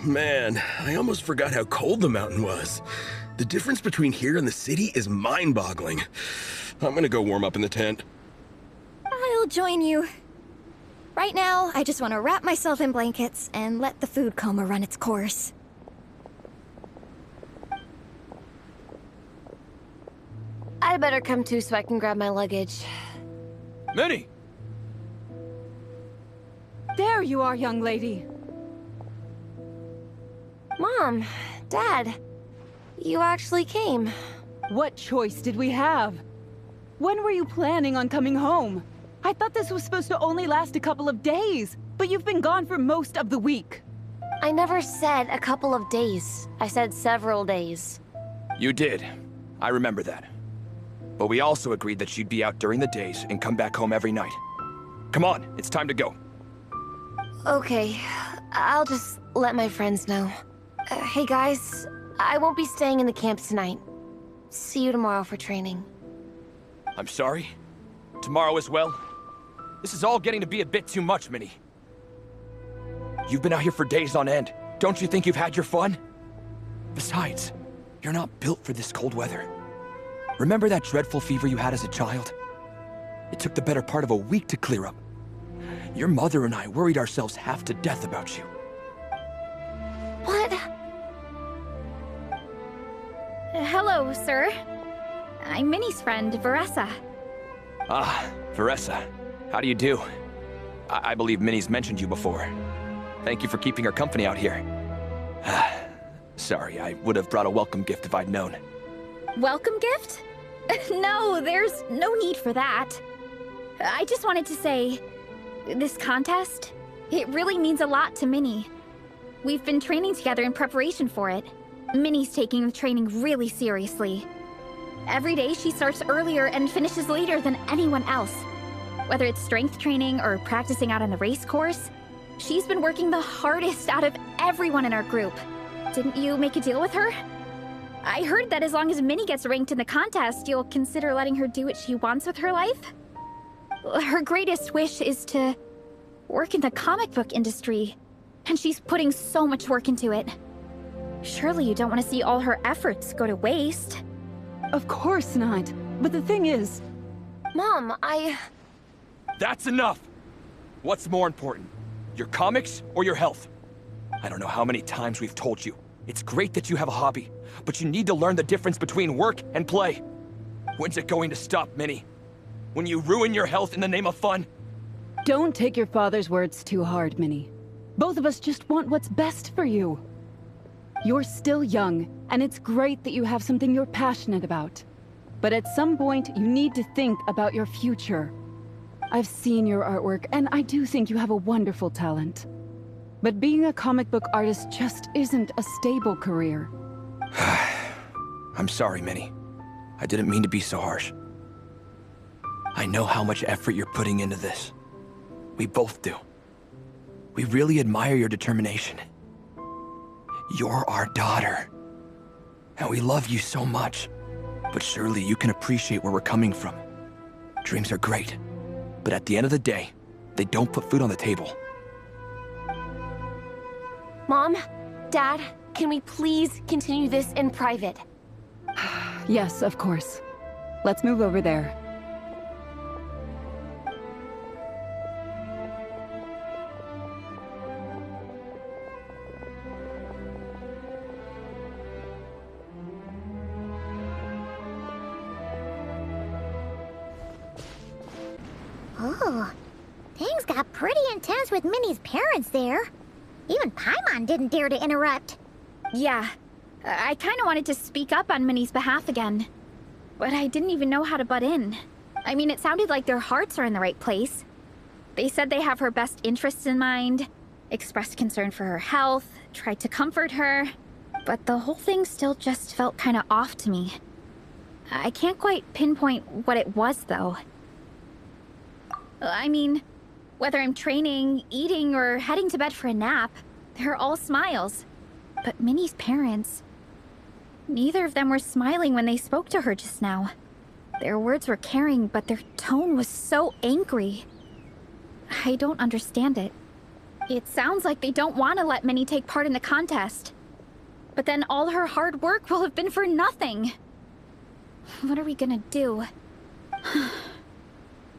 Man, I almost forgot how cold the mountain was. The difference between here and the city is mind-boggling. I'm gonna go warm up in the tent. I'll join you. Right now, I just want to wrap myself in blankets and let the food coma run its course. I'd better come too so I can grab my luggage. Minnie! There you are, young lady. Mom, Dad, you actually came. What choice did we have? When were you planning on coming home? I thought this was supposed to only last a couple of days, but you've been gone for most of the week. I never said a couple of days. I said several days. You did. I remember that. But we also agreed that you'd be out during the days and come back home every night. Come on, it's time to go. Okay, I'll just let my friends know. Hey guys, I won't be staying in the camp tonight. See you tomorrow for training. I'm sorry. Tomorrow as well. This is all getting to be a bit too much, Minnie. You've been out here for days on end. Don't you think you've had your fun? Besides, you're not built for this cold weather. Remember that dreadful fever you had as a child? It took the better part of a week to clear up. Your mother and I worried ourselves half to death about you. What? Hello, sir. I'm Minnie's friend, Veressa. Ah, Veressa. How do you do? I believe Minnie's mentioned you before. Thank you for keeping her company out here. Sorry, I would have brought a welcome gift if I'd known. Welcome gift? No, there's no need for that. I just wanted to say, this contest, it really means a lot to Minnie. We've been training together in preparation for it. Minnie's taking the training really seriously. Every day she starts earlier and finishes later than anyone else. Whether it's strength training or practicing out on the race course, she's been working the hardest out of everyone in our group. Didn't you make a deal with her? I heard that as long as Minnie gets ranked in the contest, you'll consider letting her do what she wants with her life? Her greatest wish is to work in the comic book industry, and she's putting so much work into it. Surely you don't want to see all her efforts go to waste. Of course not. But the thing is... Mom, That's enough! What's more important? Your comics or your health? I don't know how many times we've told you. It's great that you have a hobby, but you need to learn the difference between work and play. When's it going to stop, Minnie? When you ruin your health in the name of fun? Don't take your father's words too hard, Minnie. Both of us just want what's best for you. You're still young, and it's great that you have something you're passionate about. But at some point, you need to think about your future. I've seen your artwork, and I do think you have a wonderful talent. But being a comic book artist just isn't a stable career. I'm sorry, Minnie. I didn't mean to be so harsh. I know how much effort you're putting into this. We both do. We really admire your determination. You're our daughter. And we love you so much. But surely you can appreciate where we're coming from. Dreams are great. But at the end of the day, they don't put food on the table. Mom, Dad, can we please continue this in private? Yes, of course. Let's move over there. Oh, things got pretty intense with Minnie's parents there. Even Paimon didn't dare to interrupt. Yeah, I kind of wanted to speak up on Minnie's behalf again. But I didn't even know how to butt in. I mean, it sounded like their hearts are in the right place. They said they have her best interests in mind, expressed concern for her health, tried to comfort her. But the whole thing still just felt kind of off to me. I can't quite pinpoint what it was, though. I mean, whether I'm training, eating, or heading to bed for a nap, they're all smiles. But Minnie's parents... neither of them were smiling when they spoke to her just now. Their words were caring, but their tone was so angry. I don't understand it. It sounds like they don't want to let Minnie take part in the contest. But then all her hard work will have been for nothing. What are we gonna do?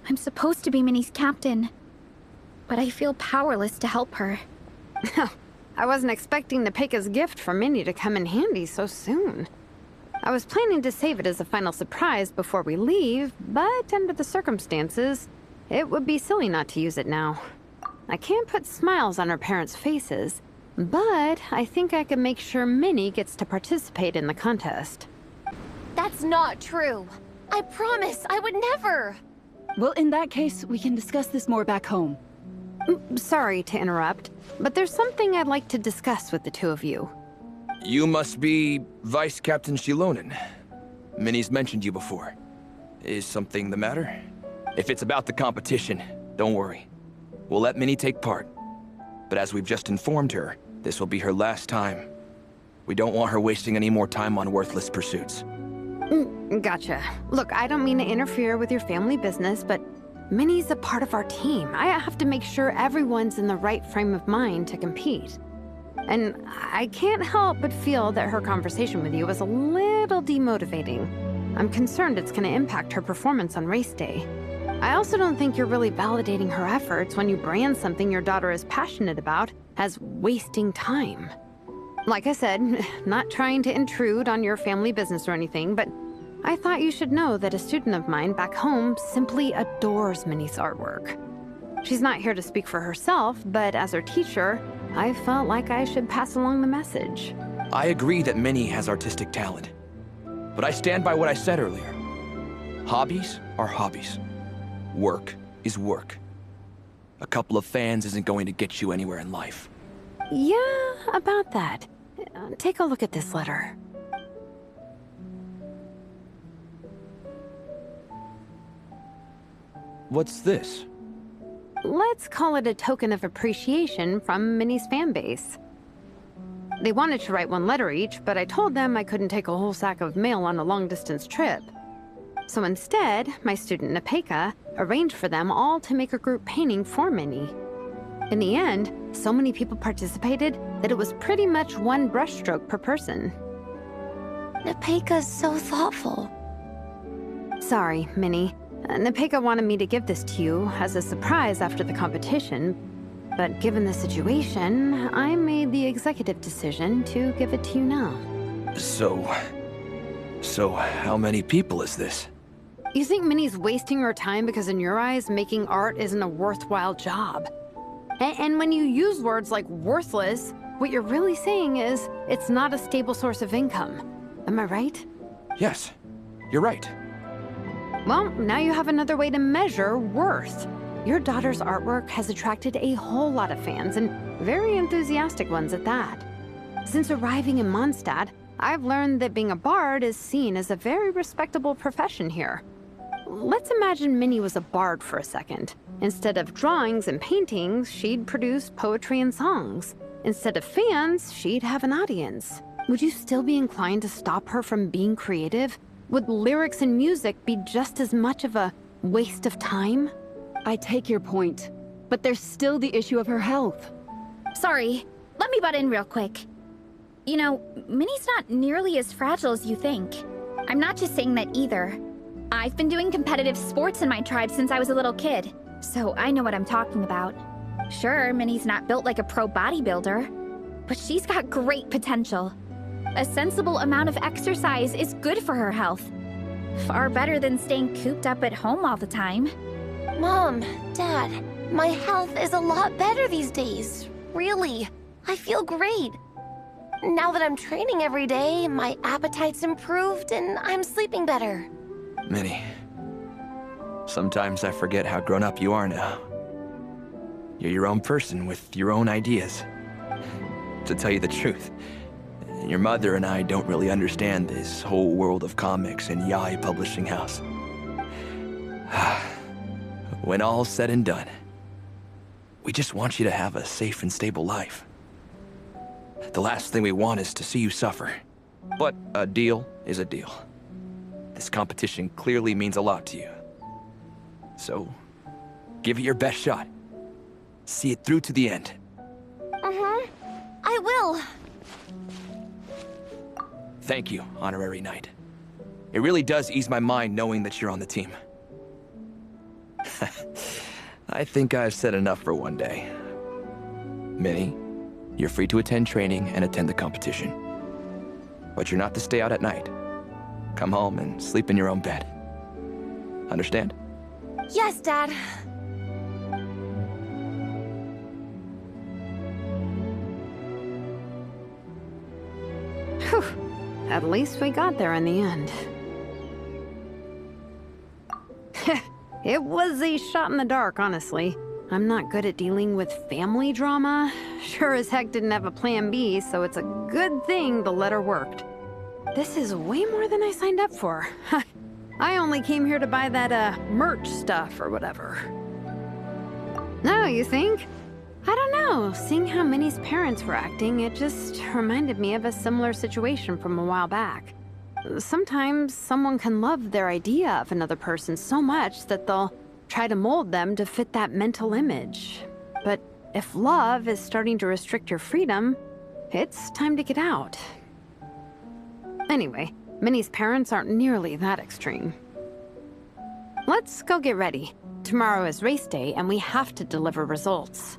I'm supposed to be Minnie's captain, but I feel powerless to help her. I wasn't expecting Nepeka's gift for Minnie to come in handy so soon. I was planning to save it as a final surprise before we leave, but under the circumstances, it would be silly not to use it now. I can't put smiles on her parents' faces, but I think I can make sure Minnie gets to participate in the contest. That's not true. I promise, I would never. Well, in that case, we can discuss this more back home. Sorry to interrupt, but there's something I'd like to discuss with the two of you. You must be Vice Captain Xilonen. Minnie's mentioned you before. Is something the matter? If it's about the competition, don't worry. We'll let Minnie take part. But as we've just informed her, this will be her last time. We don't want her wasting any more time on worthless pursuits. Gotcha. Look, I don't mean to interfere with your family business, but Minnie's a part of our team. I have to make sure everyone's in the right frame of mind to compete. And I can't help but feel that her conversation with you was a little demotivating. I'm concerned it's going to impact her performance on race day. I also don't think you're really validating her efforts when you brand something your daughter is passionate about as wasting time. Like I said, not trying to intrude on your family business or anything, but I thought you should know that a student of mine back home simply adores Minnie's artwork. She's not here to speak for herself, but as her teacher, I felt like I should pass along the message. I agree that Minnie has artistic talent. But I stand by what I said earlier. Hobbies are hobbies. Work is work. A couple of fans isn't going to get you anywhere in life. Yeah, about that. Take a look at this letter. What's this? Let's call it a token of appreciation from Minnie's fan base. They wanted to write one letter each, but I told them I couldn't take a whole sack of mail on a long-distance trip. So instead, my student Nepeka arranged for them all to make a group painting for Minnie. In the end, so many people participated that it was pretty much one brushstroke per person. Nepeka's so thoughtful. Sorry, Minnie. Nepeka wanted me to give this to you as a surprise after the competition, but given the situation, I made the executive decision to give it to you now. So how many people is this? You think Minnie's wasting her time because in your eyes, making art isn't a worthwhile job? And when you use words like worthless, what you're really saying is it's not a stable source of income. Am I right? Yes, you're right. Well, now you have another way to measure worth. Your daughter's artwork has attracted a whole lot of fans, and very enthusiastic ones at that. Since arriving in Mondstadt, I've learned that being a bard is seen as a very respectable profession here. Let's imagine Minnie was a bard for a second. Instead of drawings and paintings, she'd produce poetry and songs. Instead of fans, she'd have an audience. Would you still be inclined to stop her from being creative? Would lyrics and music be just as much of a waste of time? I take your point, but there's still the issue of her health. Sorry, let me butt in real quick. You know, Minnie's not nearly as fragile as you think. I'm not just saying that either. I've been doing competitive sports in my tribe since I was a little kid, so I know what I'm talking about. Sure, Minnie's not built like a pro bodybuilder, but she's got great potential. A sensible amount of exercise is good for her health. Far better than staying cooped up at home all the time. Mom, Dad, my health is a lot better these days. Really, I feel great. Now that I'm training every day, my appetite's improved and I'm sleeping better. Minnie, sometimes I forget how grown up you are now. You're your own person with your own ideas. To tell you the truth, your mother and I don't really understand this whole world of comics and Yai Publishing House. When all's said and done, we just want you to have a safe and stable life. The last thing we want is to see you suffer. But a deal is a deal. This competition clearly means a lot to you. So, give it your best shot. See it through to the end. Thank you, Honorary Knight. It really does ease my mind knowing that you're on the team. I think I've said enough for one day. Minnie, you're free to attend training and attend the competition. But you're not to stay out at night. Come home and sleep in your own bed. Understand? Yes, Dad. Whew. At least we got there in the end. It was a shot in the dark, honestly. I'm not good at dealing with family drama. Sure as heck didn't have a plan B, so it's a good thing the letter worked. This is way more than I signed up for. I only came here to buy that, merch stuff or whatever. No, you think? I don't know. Seeing how Minnie's parents were acting, it just reminded me of a similar situation from a while back. Sometimes someone can love their idea of another person so much that they'll try to mold them to fit that mental image. But if love is starting to restrict your freedom, it's time to get out. Anyway, Minnie's parents aren't nearly that extreme. Let's go get ready. Tomorrow is race day and we have to deliver results.